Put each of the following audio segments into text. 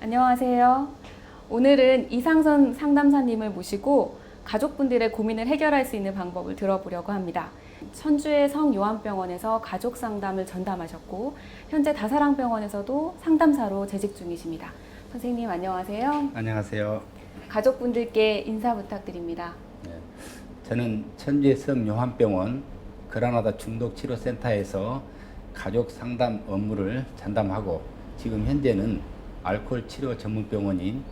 안녕하세요. 오늘은 이상선 상담사님을 모시고 가족분들의 고민을 해결할 수 있는 방법을 들어보려고 합니다. 천주의 성요한병원에서 가족 상담을 전담하셨고 현재 다사랑병원에서도 상담사로 재직 중이십니다. 선생님 안녕하세요. 안녕하세요. 가족분들께 인사 부탁드립니다. 네, 저는 천주의 성요한병원 그라나다 중독치료센터에서 가족 상담 업무를 전담하고 지금 현재는 알코올 치료 전문병원인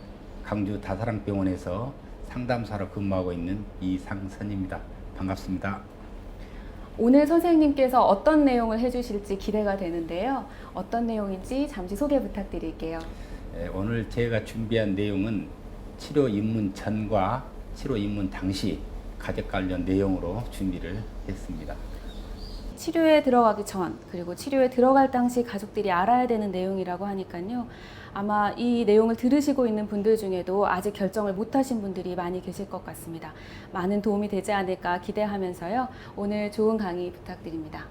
강주 다사랑병원에서 상담사로 근무하고 있는 이상선입니다. 반갑습니다. 오늘 선생님께서 어떤 내용을 해주실지 기대가 되는데요. 어떤 내용인지 잠시 소개 부탁드릴게요. 오늘 제가 준비한 내용은 치료 입문 전과 치료 입문 당시 가족 관련 내용으로 준비를 했습니다. 치료에 들어가기 전 그리고 치료에 들어갈 당시 가족들이 알아야 되는 내용이라고 하니까요. 아마 이 내용을 들으시고 있는 분들 중에도 아직 결정을 못 하신 분들이 많이 계실 것 같습니다. 많은 도움이 되지 않을까 기대하면서요. 오늘 좋은 강의 부탁드립니다.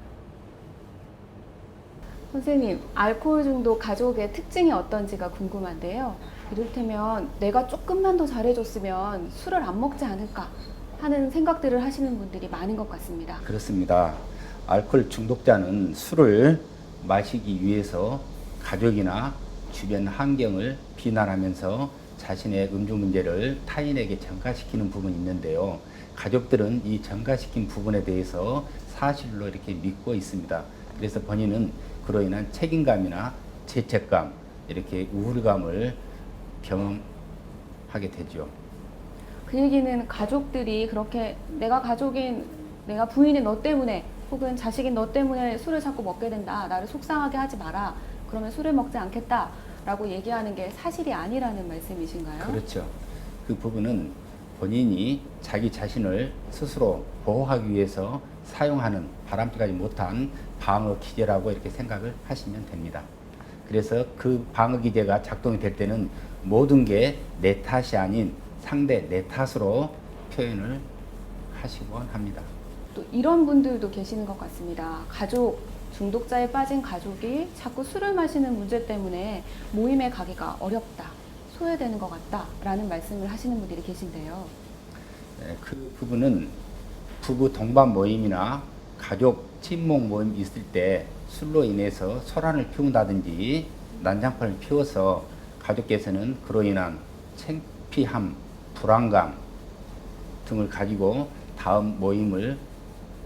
선생님, 알코올 중독 가족의 특징이 어떤지가 궁금한데요. 이를테면 내가 조금만 더 잘해줬으면 술을 안 먹지 않을까 하는 생각들을 하시는 분들이 많은 것 같습니다. 그렇습니다. 알코올 중독자는 술을 마시기 위해서 가족이나 주변 환경을 비난하면서 자신의 음주 문제를 타인에게 전가시키는 부분이 있는데요. 가족들은 이 전가시킨 부분에 대해서 사실로 이렇게 믿고 있습니다. 그래서 본인은 그로 인한 책임감이나 죄책감, 이렇게 우울감을 경험하게 되죠. 그 얘기는 가족들이 그렇게 내가 부인인 너 때문에 혹은 자식인 너 때문에 술을 자꾸 먹게 된다. 나를 속상하게 하지 마라. 그러면 술을 먹지 않겠다. 라고 얘기하는 게 사실이 아니라는 말씀이신가요? 그렇죠. 그 부분은 본인이 자기 자신을 스스로 보호하기 위해서 사용하는 바람직하지 못한 방어 기제라고 이렇게 생각을 하시면 됩니다. 그래서 그 방어 기제가 작동이 될 때는 모든 게 내 탓이 아닌 상대 내 탓으로 표현을 하시곤 합니다. 또 이런 분들도 계시는 것 같습니다. 중독자에 빠진 가족이 자꾸 술을 마시는 문제 때문에 모임에 가기가 어렵다, 소외되는 것 같다 라는 말씀을 하시는 분들이 계신데요. 그 부분은 부부 동반 모임이나 가족 친목 모임 있을 때 술로 인해서 소란을 피운다든지 난장판을 피워서 가족께서는 그로 인한 창피함, 불안감 등을 가지고 다음 모임을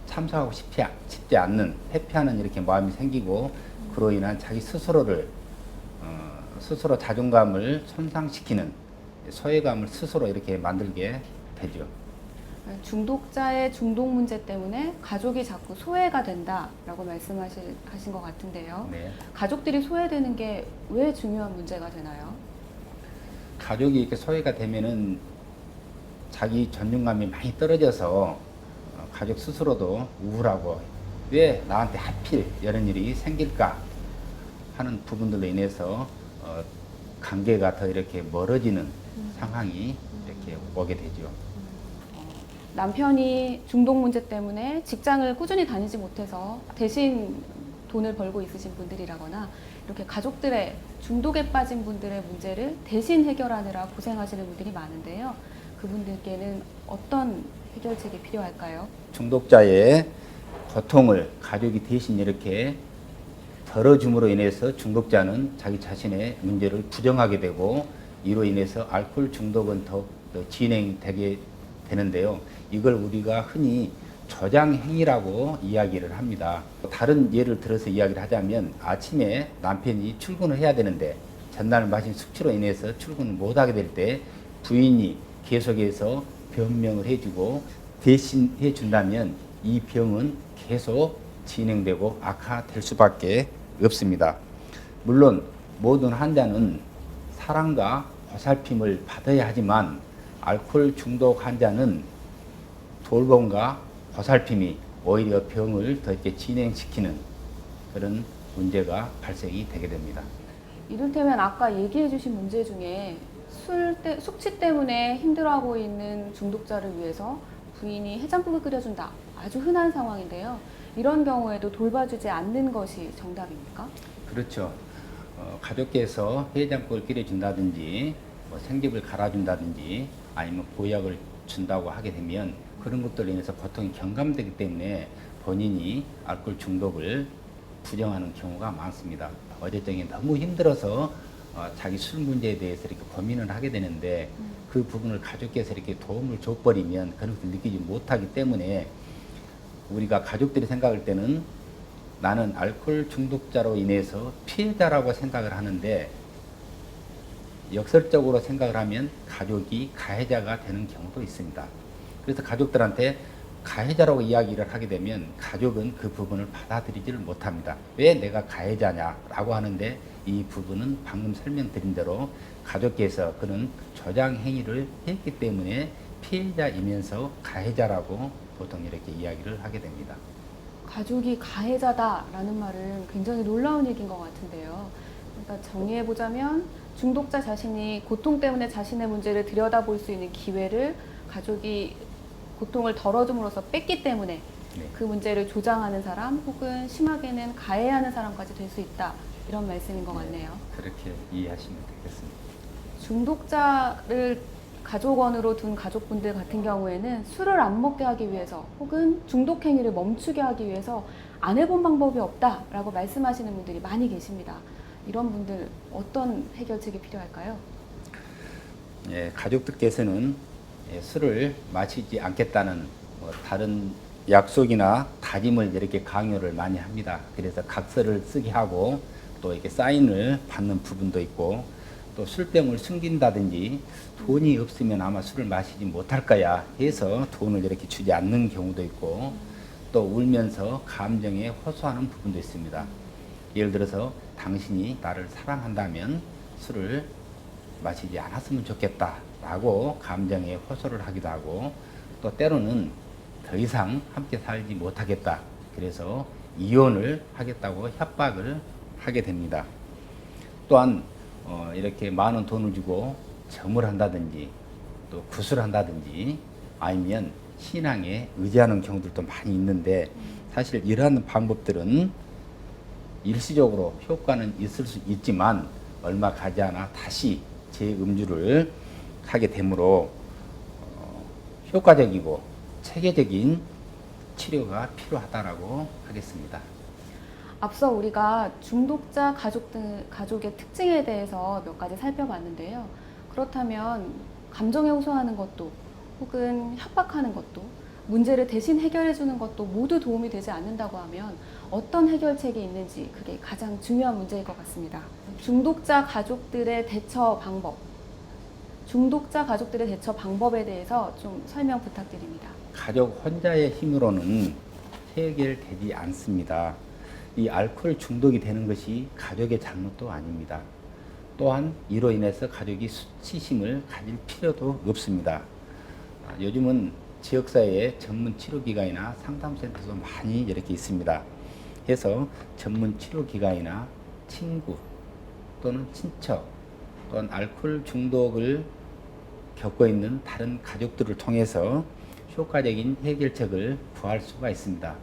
참석하고 싶지 않는, 회피하는 이렇게 마음이 생기고 그로 인한 자기 스스로 자존감을 손상시키는 소외감을 스스로 이렇게 만들게 되죠. 중독자의 중독 문제 때문에 가족이 자꾸 소외가 된다라고 말씀하신 것 같은데요. 네. 가족들이 소외되는 게 왜 중요한 문제가 되나요? 가족이 이렇게 소외가 되면은 자기 존중감이 많이 떨어져서 가족 스스로도 우울하고 왜 나한테 하필 이런 일이 생길까 하는 부분들로 인해서 관계가 더 이렇게 멀어지는 상황이 이렇게 오게 되죠. 남편이 중독 문제 때문에 직장을 꾸준히 다니지 못해서 대신 돈을 벌고 있으신 분들이라거나 이렇게 가족들의 중독에 빠진 분들의 문제를 대신 해결하느라 고생하시는 분들이 많은데요. 그분들께는 어떤 해결책이 필요할까요? 중독자의 고통을 가족이 대신 이렇게 덜어줌으로 인해서 중독자는 자기 자신의 문제를 부정하게 되고 이로 인해서 알코올 중독은 더 진행되게 되는데요. 이걸 우리가 흔히 조장행위라고 이야기를 합니다. 다른 예를 들어서 이야기를 하자면 아침에 남편이 출근을 해야 되는데 전날 마신 숙취로 인해서 출근을 못하게 될 때 부인이 계속해서 변명을 해주고 대신해 준다면 이 병은 계속 진행되고 악화될 수밖에 없습니다. 물론 모든 환자는 사랑과 보살핌을 받아야 하지만 알코올 중독 환자는 돌봄과 보살핌이 오히려 병을 더 이렇게 진행시키는 그런 문제가 발생이 되게 됩니다. 이를테면 아까 얘기해 주신 문제 중에 숙취 때문에 힘들어하고 있는 중독자를 위해서 부인이 해장국을 끓여준다. 아주 흔한 상황인데요. 이런 경우에도 돌봐주지 않는 것이 정답입니까? 그렇죠. 가족께서 해장국을 끓여준다든지 뭐 생즙을 갈아준다든지 아니면 보약을 준다고 하게 되면 그런 것들로 인해서 고통이 경감되기 때문에 본인이 알코올 중독을 부정하는 경우가 많습니다. 어제적인 너무 힘들어서 자기 술 문제에 대해서 이렇게 고민을 하게 되는데 그 부분을 가족께서 이렇게 도움을 줘버리면 그런 것을 느끼지 못하기 때문에 우리가 가족들이 생각할 때는 나는 알코올 중독자로 인해서 피해자라고 생각을 하는데 역설적으로 생각을 하면 가족이 가해자가 되는 경우도 있습니다. 그래서 가족들한테 가해자라고 이야기를 하게 되면 가족은 그 부분을 받아들이지를 못합니다. 왜 내가 가해자냐라고 하는데 이 부분은 방금 설명드린 대로 가족께서 그런 조장 행위를 했기 때문에 피해자이면서 가해자라고 보통 이렇게 이야기를 하게 됩니다. 가족이 가해자다라는 말은 굉장히 놀라운 얘기인 것 같은데요. 그러니까 정리해보자면 중독자 자신이 고통 때문에 자신의 문제를 들여다볼 수 있는 기회를 가족이 고통을 덜어줌으로써 뺐기 때문에 네. 그 문제를 조장하는 사람 혹은 심하게는 가해하는 사람까지 될 수 있다. 이런 말씀인 것 같네요. 그렇게 이해하시면 되겠습니다. 중독자를 가족원으로 둔 가족분들 같은 경우에는 술을 안 먹게 하기 위해서 혹은 중독 행위를 멈추게 하기 위해서 안 해본 방법이 없다라고 말씀하시는 분들이 많이 계십니다. 이런 분들 어떤 해결책이 필요할까요? 예, 가족들께서는 술을 마시지 않겠다는 다른 약속이나 다짐을 이렇게 강요를 많이 합니다. 그래서 각서를 쓰게 하고 또 이렇게 사인을 받는 부분도 있고 또 술병을 숨긴다든지 돈이 없으면 아마 술을 마시지 못할 거야 해서 돈을 이렇게 주지 않는 경우도 있고 또 울면서 감정에 호소하는 부분도 있습니다. 예를 들어서 당신이 나를 사랑한다면 술을 마시지 않았으면 좋겠다라고 감정에 호소를 하기도 하고 또 때로는 더 이상 함께 살지 못하겠다. 그래서 이혼을 하겠다고 협박을 하게 됩니다. 또한 이렇게 많은 돈을 주고 점을 한다든지 또 구슬을 한다든지 아니면 신앙에 의지하는 경우들도 많이 있는데 사실 이러한 방법들은 일시적으로 효과는 있을 수 있지만 얼마 가지 않아 다시 재음주를 하게 되므로 효과적이고 체계적인 치료가 필요하다라고 하겠습니다. 앞서 우리가 중독자 가족의 특징에 대해서 몇 가지 살펴봤는데요. 그렇다면 감정에 호소하는 것도 혹은 협박하는 것도 문제를 대신 해결해 주는 것도 모두 도움이 되지 않는다고 하면 어떤 해결책이 있는지 그게 가장 중요한 문제일 것 같습니다. 중독자 가족들의 대처 방법에 대해서 좀 설명 부탁드립니다. 가족 혼자의 힘으로는 해결되지 않습니다. 이 알코올 중독이 되는 것이 가족의 잘못도 아닙니다. 또한 이로 인해서 가족이 수치심을 가질 필요도 없습니다. 요즘은 지역사회에 전문 치료기관이나 상담센터도 많이 이렇게 있습니다. 해서 전문 치료기관이나 친구 또는 친척 또는 알코올 중독을 겪고 있는 다른 가족들을 통해서 효과적인 해결책을 구할 수가 있습니다.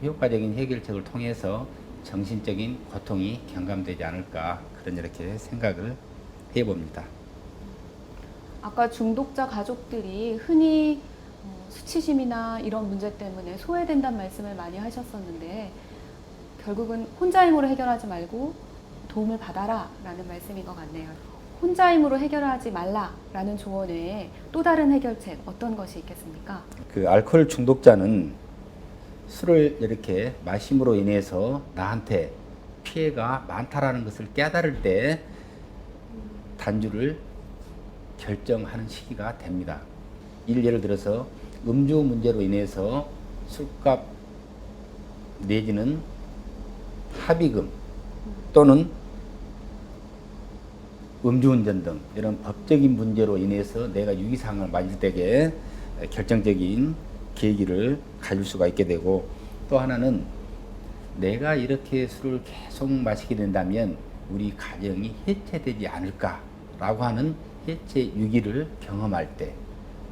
효과적인 해결책을 통해서 정신적인 고통이 경감되지 않을까 그런 이렇게 생각을 해봅니다. 아까 중독자 가족들이 흔히 수치심이나 이런 문제 때문에 소외된다는 말씀을 많이 하셨었는데 결국은 혼자 힘으로 해결하지 말고 도움을 받아라 라는 말씀인 것 같네요. 혼자 힘으로 해결하지 말라라는 조언 외에 또 다른 해결책 어떤 것이 있겠습니까? 그 알코올 중독자는 술을 이렇게 마심으로 인해서 나한테 피해가 많다라는 것을 깨달을 때 단주를 결정하는 시기가 됩니다. 예를 들어서 음주 문제로 인해서 술값 내지는 합의금 또는 음주운전 등 이런 법적인 문제로 인해서 내가 유기상을 맞을 때에 결정적인 계기를 가질 수가 있게 되고 또 하나는 내가 이렇게 술을 계속 마시게 된다면 우리 가정이 해체되지 않을까라고 하는 해체 위기를 경험할 때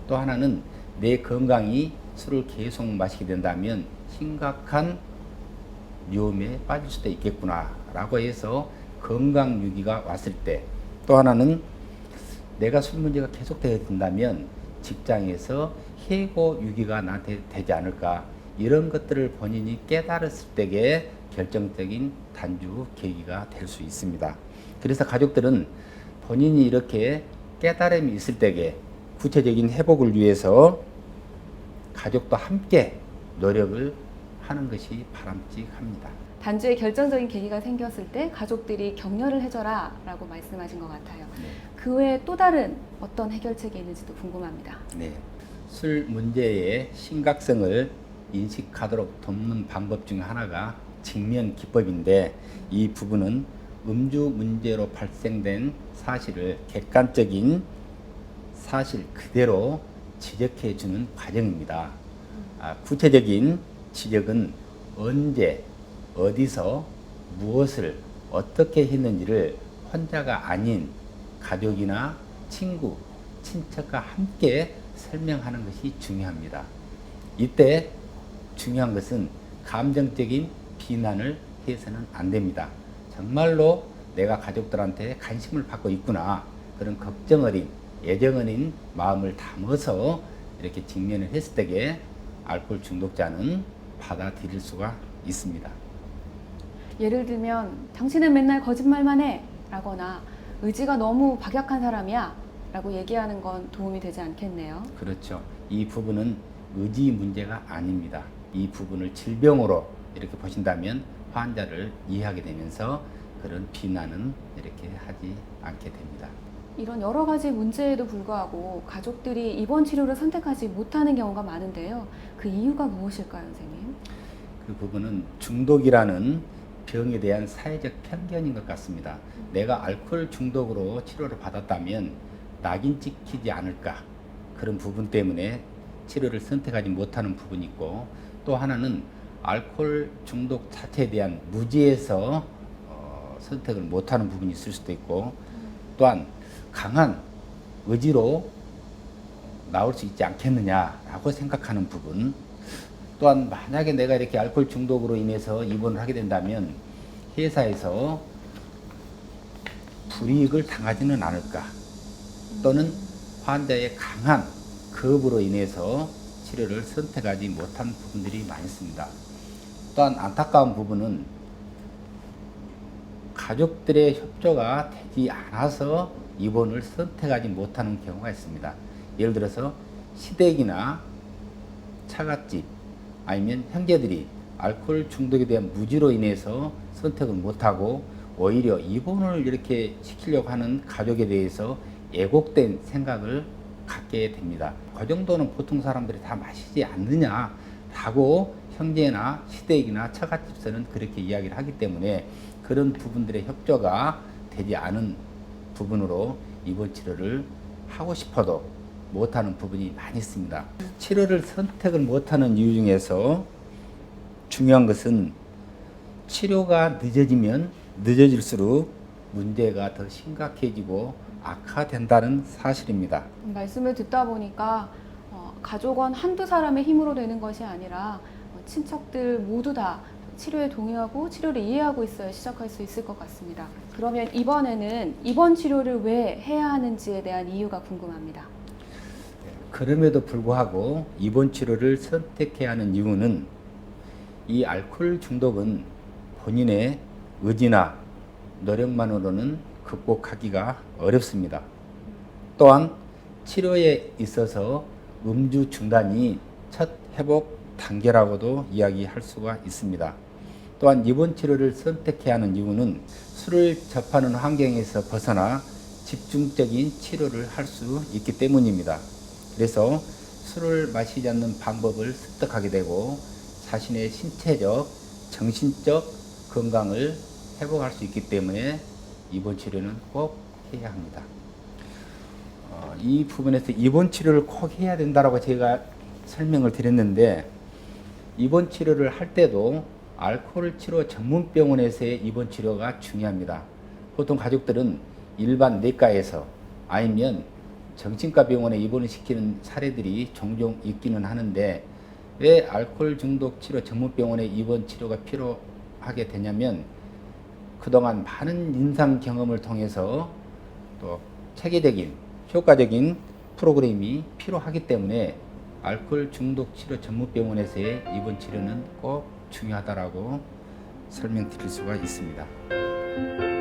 또 하나는 내 건강이 술을 계속 마시게 된다면 심각한 위험에 빠질 수도 있겠구나 라고 해서 건강 위기가 왔을 때, 또 하나는 내가 술 문제가 계속되게 된다면 직장에서 해고 위기가 나한테 되지 않을까, 이런 것들을 본인이 깨달았을 때에 결정적인 단주 계기가 될 수 있습니다. 그래서 가족들은 본인이 이렇게 깨달음이 있을 때에 구체적인 회복을 위해서 가족도 함께 노력을 하는 것이 바람직합니다. 단주에 결정적인 계기가 생겼을 때 가족들이 격려를 해줘라 라고 말씀하신 것 같아요. 네. 그 외에 또 다른 어떤 해결책이 있는지도 궁금합니다. 네. 술 문제의 심각성을 인식하도록 돕는 방법 중 하나가 직면 기법인데, 이 부분은 음주 문제로 발생된 사실을 객관적인 사실 그대로 지적해 주는 과정입니다. 구체적인 지적은 언제, 어디서, 무엇을 어떻게 했는지를 혼자가 아닌 가족이나 친구, 친척과 함께 설명하는 것이 중요합니다. 이때 중요한 것은 감정적인 비난을 해서는 안 됩니다. 정말로 내가 가족들한테 관심을 받고 있구나, 그런 걱정 어린, 애정 어린 마음을 담아서 이렇게 직면을 했을 때에 알코올 중독자는 받아들일 수가 있습니다. 예를 들면 당신은 맨날 거짓말만 해 라거나 의지가 너무 박약한 사람이야 라고 얘기하는 건 도움이 되지 않겠네요. 그렇죠. 이 부분은 의지 문제가 아닙니다. 이 부분을 질병으로 이렇게 보신다면 환자를 이해하게 되면서 그런 비난은 이렇게 하지 않게 됩니다. 이런 여러 가지 문제에도 불구하고 가족들이 입원 치료를 선택하지 못하는 경우가 많은데요. 그 이유가 무엇일까요, 선생님? 그 부분은 중독이라는 병에 대한 사회적 편견인 것 같습니다. 내가 알코올 중독으로 치료를 받았다면 낙인 찍히지 않을까, 그런 부분 때문에 치료를 선택하지 못하는 부분이 있고, 또 하나는 알코올 중독 자체에 대한 무지에서 선택을 못하는 부분이 있을 수도 있고, 또한 강한 의지로 나올 수 있지 않겠느냐라고 생각하는 부분, 또한 만약에 내가 이렇게 알코올 중독으로 인해서 입원을 하게 된다면 회사에서 불이익을 당하지는 않을까, 또는 환자의 강한 겁으로 인해서 치료를 선택하지 못한 부분들이 많이 있습니다. 또한 안타까운 부분은 가족들의 협조가 되지 않아서 입원을 선택하지 못하는 경우가 있습니다. 예를 들어서 시댁이나 처갓집, 아니면 형제들이 알코올 중독에 대한 무지로 인해서 선택을 못하고 오히려 입원을 이렇게 시키려고 하는 가족에 대해서 애곡된 생각을 갖게 됩니다. 그 정도는 보통 사람들이 다 마시지 않느냐라고 형제나 시댁이나 처갓집에서는 그렇게 이야기를 하기 때문에 그런 부분들의 협조가 되지 않은 부분으로 입원 치료를 하고 싶어도 못하는 부분이 많이 있습니다. 치료를 선택을 못하는 이유 중에서 중요한 것은 치료가 늦어지면 늦어질수록 문제가 더 심각해지고 악화된다는 사실입니다. 말씀을 듣다 보니까 가족원 한두 사람의 힘으로 되는 것이 아니라 친척들 모두 다 치료에 동의하고 치료를 이해하고 있어야 시작할 수 있을 것 같습니다. 그러면 이번에는 입원 치료를 왜 해야 하는지에 대한 이유가 궁금합니다. 그럼에도 불구하고 입원 치료를 선택해야 하는 이유는 이 알코올 중독은 본인의 의지나 노력만으로는 극복하기가 어렵습니다. 또한 치료에 있어서 음주 중단이 첫 회복 단계라고도 이야기할 수가 있습니다. 또한 입원 치료를 선택해야 하는 이유는 술을 접하는 환경에서 벗어나 집중적인 치료를 할 수 있기 때문입니다. 그래서 술을 마시지 않는 방법을 습득하게 되고 자신의 신체적, 정신적 건강을 회복할 수 있기 때문에 입원 치료는 꼭 해야 합니다. 이 부분에서 입원 치료를 꼭 해야 된다고 제가 설명을 드렸는데, 입원 치료를 할 때도 알코올 치료 전문병원에서의 입원 치료가 중요합니다. 보통 가족들은 일반 내과에서 아니면 정신과 병원에 입원을 시키는 사례들이 종종 있기는 하는데, 왜 알코올 중독 치료 전문병원에 입원 치료가 필요하게 되냐면 그동안 많은 임상 경험을 통해서 또 체계적인 효과적인 프로그램이 필요하기 때문에 알코올 중독 치료 전문병원에서의 입원 치료는 꼭 중요하다라고 설명드릴 수가 있습니다.